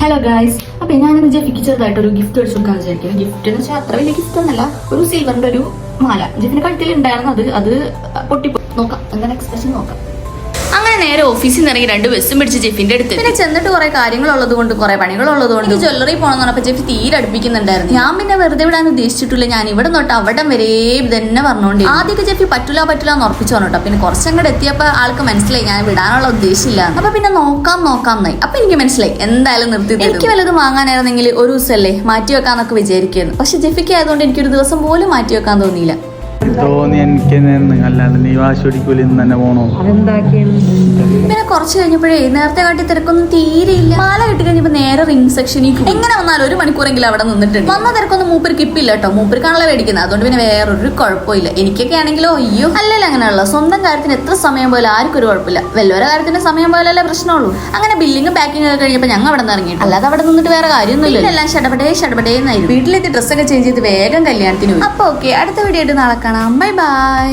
Hello guys, അപ്പൊ ഞാനിന്ന് ജെഫിക്ക് ചെറുതായിട്ടൊരു ഗിഫ്റ്റ് അടിച്ചു കൊടുക്കാൻ വിചാരിക്കുന്നത്. ഗിഫ്റ്റ് എന്ന് വെച്ചാൽ അത്ര വലിയ ഗിഫ്റ്റ് ഒന്നല്ല, ഒരു സിൽവറിന്റെ ഒരു മാല. ജെഫിന്റെ കഴുത്തിൽ ഉണ്ടായിരുന്നത് അത് പൊട്ടിപ്പോ നോക്കാം, എന്താണ് എക്സ്പ്രഷൻ നോക്കാം. അങ്ങനെ നേരെ ഓഫീസിൽ നിന്ന് ഇറങ്ങി 2 ബസ്സും പിടിച്ച് ജെഫിന്റെ അടുത്ത്. പിന്നെ ചെന്നിട്ട് കുറെ കാര്യങ്ങളുള്ളത് കൊണ്ട് കുറെ പണികളുള്ളത് കൊണ്ട് ജ്വല്ലറി പോകണമെന്ന് പറഞ്ഞപ്പോൾ ജെഫി തീരെ അടുപ്പിക്കുന്നുണ്ടായിരുന്നു. ഞാൻ പിന്നെ വെറുതെ വിടാൻ ഉദ്ദേശിച്ചിട്ടില്ല. ഞാൻ ഇവിടെ തൊട്ട് അവിടം വരെ തന്നെ പറഞ്ഞോണ്ട് ആദ്യമൊക്കെ ജെഫി പറ്റൂല എന്ന് ഉറപ്പിച്ചു പറഞ്ഞോട്ടോ. പിന്നെ കുറച്ചങ്ങോട്ട് എത്തിയപ്പോൾ ആൾക്ക് മനസ്സിലായി ഞാൻ വിടാനുള്ള ഉദ്ദേശമില്ല. അപ്പൊ പിന്നെ നോക്കാം എന്നായി. അപ്പൊ എനിക്ക് മനസ്സിലായി എന്തായാലും നിർത്തി. എനിക്ക് വല്ലതും വാങ്ങാനായിരുന്നെങ്കിൽ ഒരു ദിവസമല്ലേ മാറ്റി വെക്കാന്നൊക്കെ വിചാരിക്കുന്നു. പക്ഷെ ജെഫിക്ക് ആയതുകൊണ്ട് എനിക്കൊരു ദിവസം പോലും മാറ്റി വെക്കാൻ തോന്നിയില്ല. തോന്നി എനിക്ക് അല്ലാണ്ട് നീ വാശി പിടിക്കൂല ഇന്ന് തന്നെ പോണോ. പിന്നെ കുറച്ച് കഴിഞ്ഞപ്പോഴേ നേരത്തെ കാട്ടി തിരക്കൊന്നും തീരെയില്ല. മാല കിട്ടി കഴിഞ്ഞപ്പോ നേരെ റിംഗ് സെക്ഷനിൽ എങ്ങനെ വന്നാലും 1 മണിക്കൂറെങ്കിലും അവിടെ നിന്നിട്ടുണ്ട്. വന്ന തിരക്കൊന്നും മൂപ്പർക്ക് ഇപ്പില്ല കേട്ടോ. മൂപ്പർക്കാണല്ലോ മേടിക്കുന്നത്, അതുകൊണ്ട് പിന്നെ വേറൊരു കുഴപ്പമില്ല. എനിക്കൊക്കെ ആണെങ്കിലോ അയ്യോ അല്ലല്ല അങ്ങനെയുള്ള സ്വന്തം കാര്യത്തിന് എത്ര സമയം പോലും ആർക്കും ഒരു കുഴപ്പമില്ല. വല്ലവരുടെ കാര്യത്തിന് സമയം പോലല്ലേ പ്രശ്നമുള്ളൂ. അങ്ങനെ ബില്ലിങ്ങും പാക്കിംഗ് ഒക്കെ കഴിഞ്ഞപ്പോൾ ഞങ്ങൾ അവിടെ നിന്ന് ഇറങ്ങിയിട്ട് അല്ലാതെ അവിടെ നിന്നിട്ട് വേറെ കാര്യമൊന്നുമില്ല. എല്ലാം ഷടപടേന്നായിരുന്നു. വീട്ടിലെത്തി ഡ്രസ്സൊക്കെ ചേഞ്ച് ചെയ്ത് വേഗം കല്യാണത്തിന് പോയി. അപ്പൊ ഓക്കെ, അടുത്ത വീഡിയോ ആയിട്ട് നാളെ കാണാം. Bye bye.